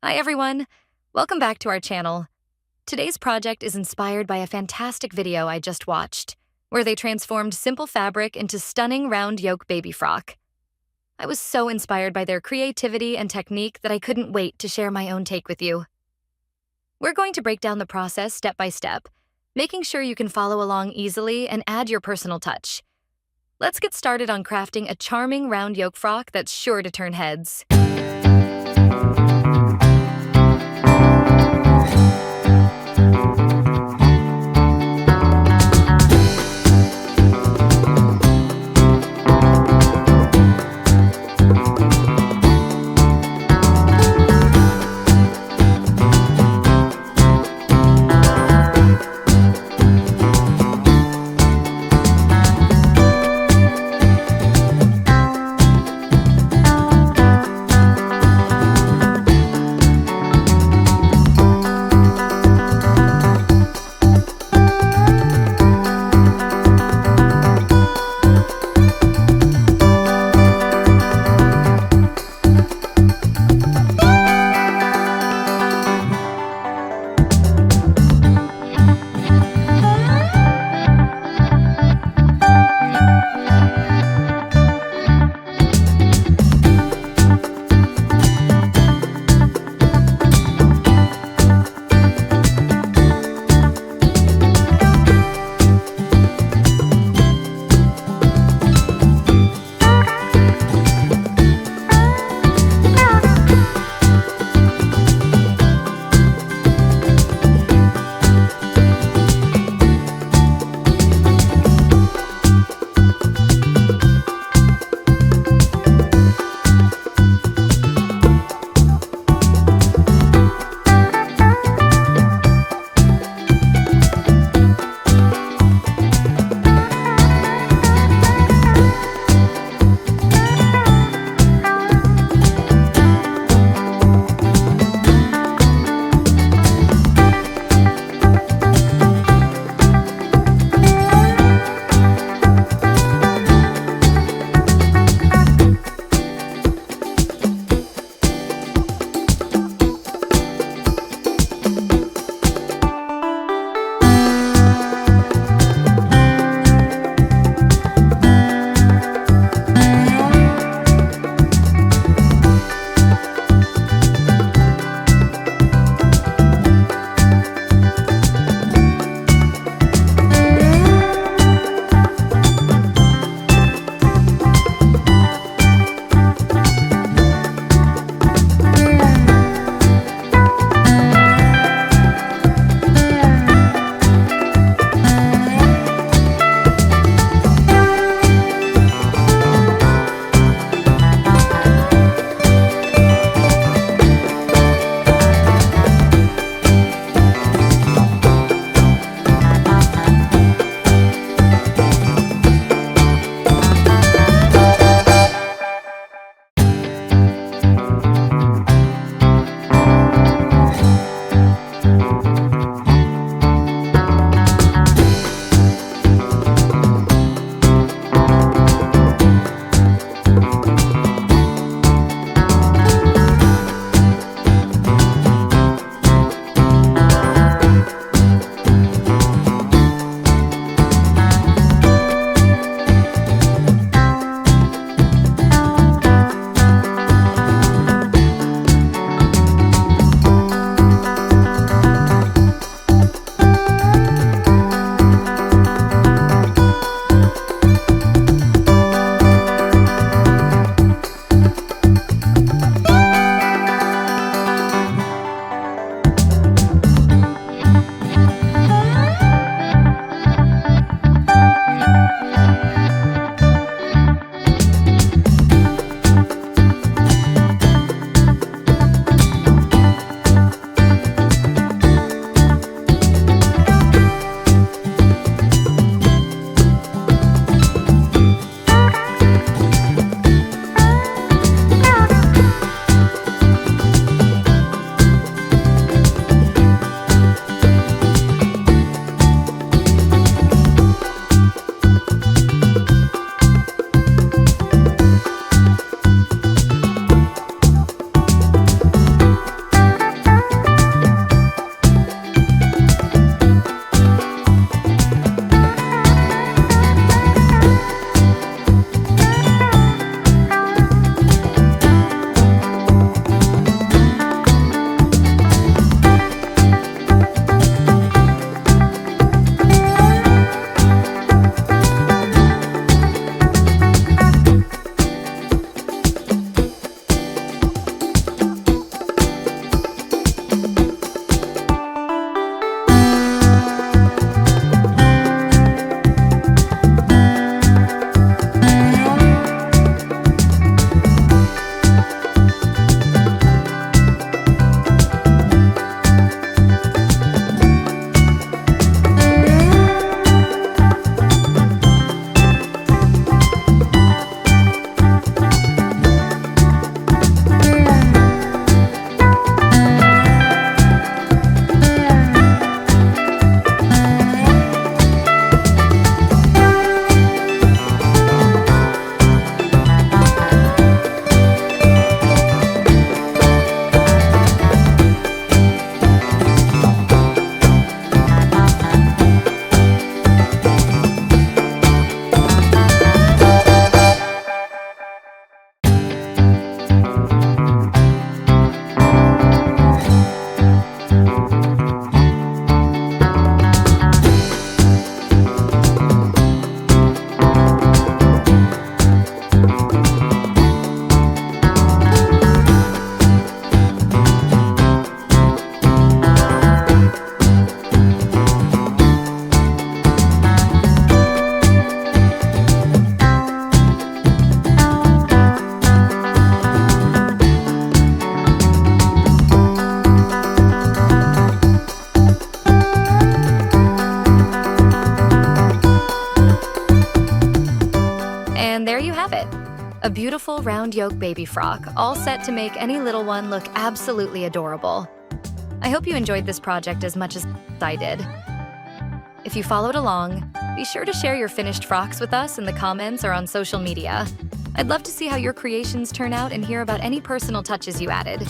Hi everyone, welcome back to our channel. Today's project is inspired by a fantastic video I just watched, where they transformed simple fabric into stunning round yoke baby frock. I was so inspired by their creativity and technique that I couldn't wait to share my own take with you. We're going to break down the process step by step, making sure you can follow along easily and add your personal touch. Let's get started on crafting a charming round yoke frock that's sure to turn heads. And there you have it. A beautiful round yoke baby frock, all set to make any little one look absolutely adorable. I hope you enjoyed this project as much as I did. If you followed along, be sure to share your finished frocks with us in the comments or on social media. I'd love to see how your creations turn out and hear about any personal touches you added.